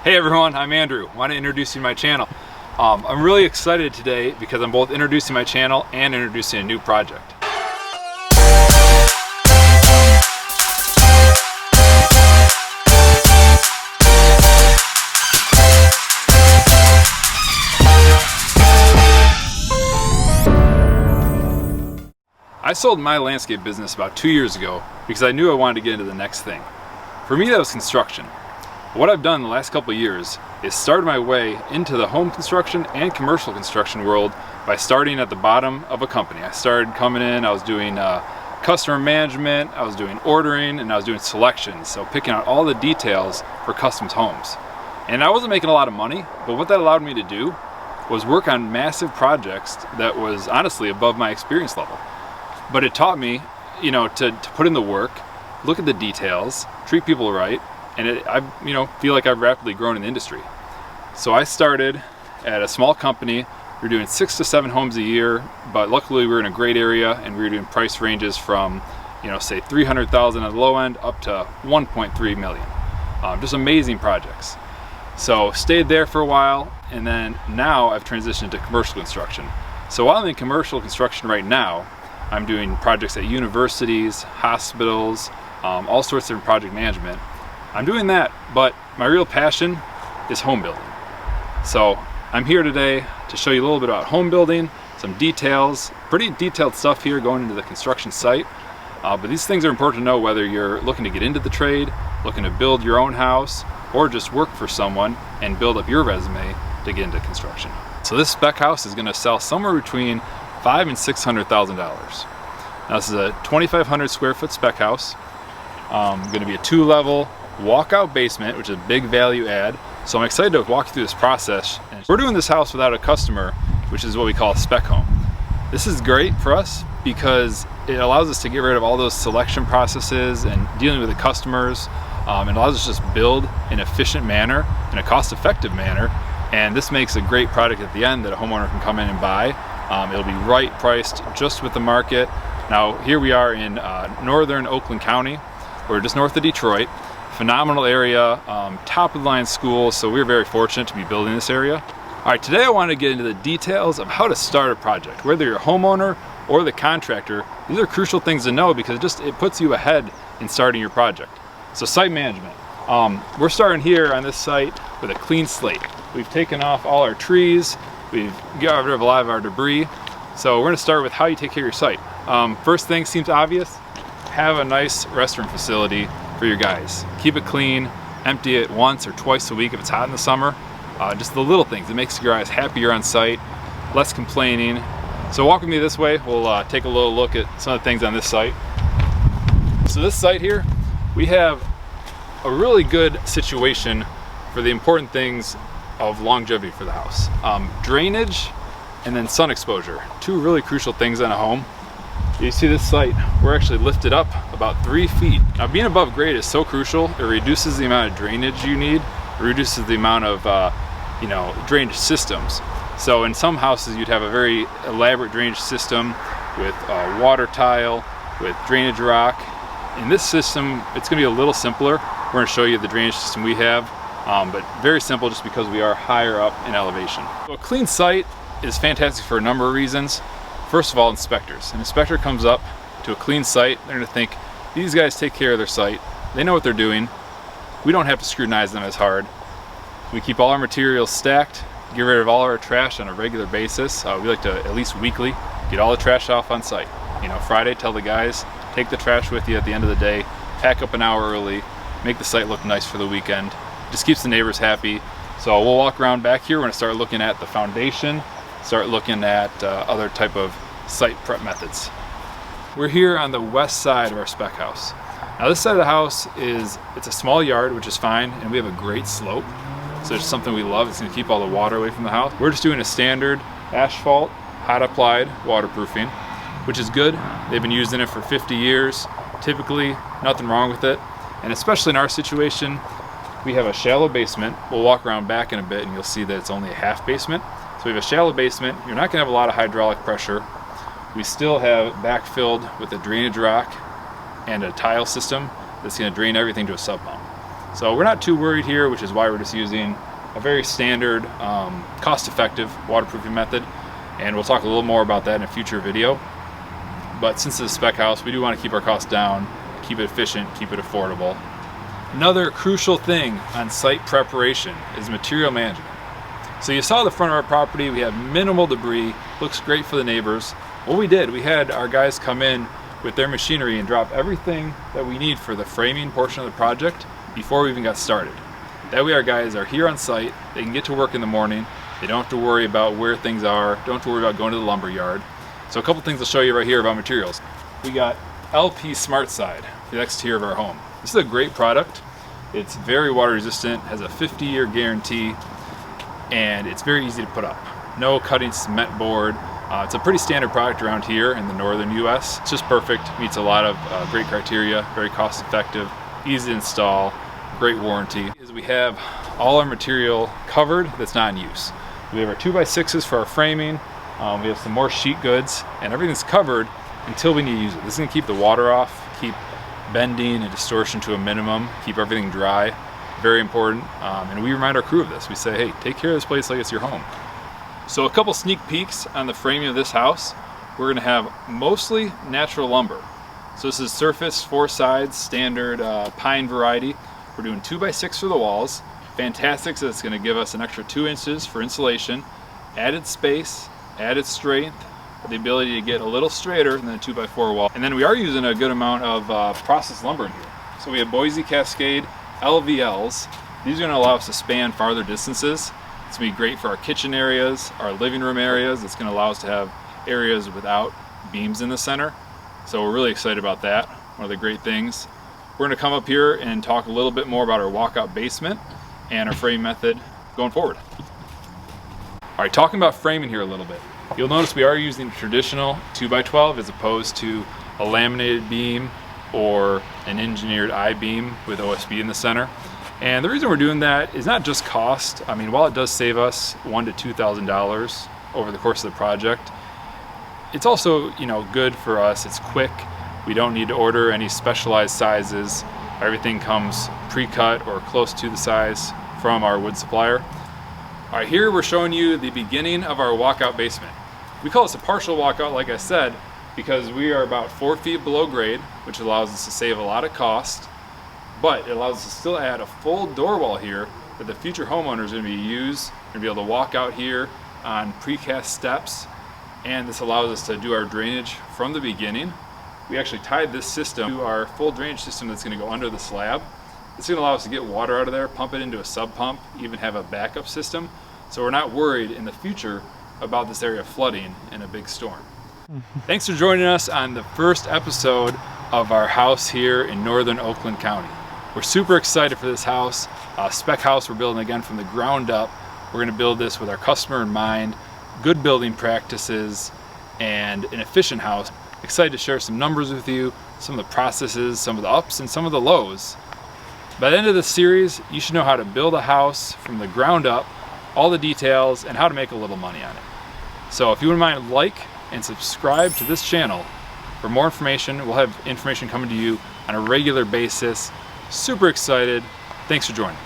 Hey everyone, I'm Andrew. I want to introduce you to my channel. I'm really excited today because I'm both introducing my channel and introducing a new project. I sold my landscape business about 2 years ago because I knew I wanted to get into the next thing. For me, that was construction. What I've done the last couple of years is started my way into the home construction and commercial construction world by starting at the bottom of a company. I started coming in, I was doing customer management, I was doing ordering, and I was doing selections, so picking out all the details for custom homes. And I wasn't making a lot of money, but what that allowed me to do was work on massive projects that was honestly above my experience level. But it taught me, to put in the work, look at the details, treat people right, and I feel like I've rapidly grown in the industry. So I started at a small company. We were doing 6 to 7 homes a year, but luckily we were in a great area and we were doing price ranges from, say $300,000 at the low end up to $1.3 million. Just amazing projects. So stayed there for a while, and then now I've transitioned to commercial construction. So while I'm in commercial construction right now, I'm doing projects at universities, hospitals, all sorts of project management. I'm doing that, but my real passion is home building. So I'm here today to show you a little bit about home building, some details, pretty detailed stuff here going into the construction site. But these things are important to know whether you're looking to get into the trade, looking to build your own house, or just work for someone and build up your resume to get into construction. So this spec house is going to sell somewhere between $500,000 and $600,000. Now this is a 2,500 square foot spec house. Going to be a 2-level walkout basement, which is a big value add. So I'm excited to walk you through this process. We're doing this house without a customer, which is what we call a spec home. This is great for us because it allows us to get rid of all those selection processes and dealing with the customers. It allows us to just build in an efficient manner, in a cost-effective manner, and this makes a great product at the end that a homeowner can come in and buy. It'll be right priced just with the market. Now here we are in northern Oakland County. We're just north of Detroit. Phenomenal area, top of the line school, so we're very fortunate to be building this area. All right, today I want to get into the details of how to start a project. Whether you're a homeowner or the contractor, these are crucial things to know because it puts you ahead in starting your project. So site management. We're starting here on this site with a clean slate. We've taken off all our trees, we've got rid of a lot of our debris. So we're going to start with how you take care of your site. First thing seems obvious, have a nice restroom facility for your guys. Keep it clean, empty it once or twice a week if it's hot in the summer. Just the little things, it makes your guys happier on site, less complaining. So walk with me this way, we'll take a little look at some of the things on this site. So this site here, we have a really good situation for the important things of longevity for the house. Drainage and then sun exposure, 2 really crucial things on a home. You see this site, we're actually lifted up about 3 feet. Now being above grade is so crucial. It reduces the amount of drainage you need, it reduces the amount of drainage systems. So in some houses you'd have a very elaborate drainage system with water tile, with drainage rock. In this system, it's going to be a little simpler. We're going to show you the drainage system we have, but very simple just because we are higher up in elevation. So a clean site is fantastic for a number of reasons. First of all, inspectors. An inspector comes up to a clean site, they're going to think, these guys take care of their site, they know what they're doing, we don't have to scrutinize them as hard. We keep all our materials stacked, get rid of all our trash on a regular basis. We like to, at least weekly, get all the trash off on site. Friday, tell the guys, take the trash with you at the end of the day, pack up an hour early, make the site look nice for the weekend. Just keeps the neighbors happy. So we'll walk around back here, we're going to start looking at the foundation, start looking at other type of site prep methods. We're here on the west side of our spec house. Now this side of the house it's a small yard, which is fine, and we have a great slope. So it's something we love. It's going to keep all the water away from the house. We're just doing a standard asphalt, hot applied waterproofing, which is good. They've been using it for 50 years. Typically, nothing wrong with it. And especially in our situation, we have a shallow basement. We'll walk around back in a bit and you'll see that it's only a half basement. So we have a shallow basement. You're not going to have a lot of hydraulic pressure. We still have backfilled with a drainage rock and a tile system that's going to drain everything to a sub pump. So we're not too worried here, which is why we're just using a very standard, cost-effective waterproofing method. And we'll talk a little more about that in a future video. But since it's a spec house, we do want to keep our costs down, keep it efficient, keep it affordable. Another crucial thing on site preparation is material management. So you saw the front of our property, we have minimal debris, looks great for the neighbors. What we did, we had our guys come in with their machinery and drop everything that we need for the framing portion of the project before we even got started. That way our guys are here on site, they can get to work in the morning, they don't have to worry about where things are, don't have to worry about going to the lumber yard. So a couple things I'll show you right here about materials. We got LP Smart Side for the exterior of our home. This is a great product. It's very water resistant, has a 50-year guarantee, and it's very easy to put up. No cutting cement board. It's a pretty standard product around here in the northern US. It's just perfect, meets a lot of great criteria, very cost effective, easy to install, great warranty. We have all our material covered that's not in use. We have our 2x6s for our framing, we have some more sheet goods, and everything's covered until we need to use it. This is gonna keep the water off, keep bending and distortion to a minimum, keep everything dry, very important. And we remind our crew of this. We say, hey, take care of this place like it's your home. So a couple sneak peeks on the framing of this house. We're gonna have mostly natural lumber. So this is surface, 4 sides, standard pine variety. We're doing 2x6 for the walls. Fantastic, so it's gonna give us an extra 2 inches for insulation, added space, added strength, the ability to get a little straighter than a 2x4 wall. And then we are using a good amount of processed lumber in here. So we have Boise Cascade LVLs. These are gonna allow us to span farther distances. It's gonna be great for our kitchen areas, our living room areas. It's gonna allow us to have areas without beams in the center. So we're really excited about that. One of the great things. We're gonna come up here and talk a little bit more about our walkout basement and our frame method going forward. All right, talking about framing here a little bit. You'll notice we are using traditional 2x12 as opposed to a laminated beam or an engineered I-beam with OSB in the center. And the reason we're doing that is not just cost. I mean, while it does save us $1,000 to $2,000 over the course of the project, it's also, good for us. It's quick. We don't need to order any specialized sizes. Everything comes pre-cut or close to the size from our wood supplier. All right, here we're showing you the beginning of our walkout basement. We call this a partial walkout, like I said, because we are about 4 feet below grade, which allows us to save a lot of cost, but it allows us to still add a full door wall here that the future homeowners are going to be able to walk out here on precast steps, and this allows us to do our drainage from the beginning. We actually tied this system to our full drainage system that's going to go under the slab. It's going to allow us to get water out of there, pump it into a sub pump, even have a backup system, so we're not worried in the future about this area flooding in a big storm. Thanks for joining us on the first episode of our house here in northern Oakland County. We're super excited for this house. Spec House we're building again from the ground up. We're going to build this with our customer in mind, good building practices, and an efficient house. Excited to share some numbers with you, some of the processes, some of the ups and some of the lows. By the end of this series, you should know how to build a house from the ground up, all the details, and how to make a little money on it. So if you wouldn't mind, like and subscribe to this channel for more information. We'll have information coming to you on a regular basis. Super excited. Thanks for joining.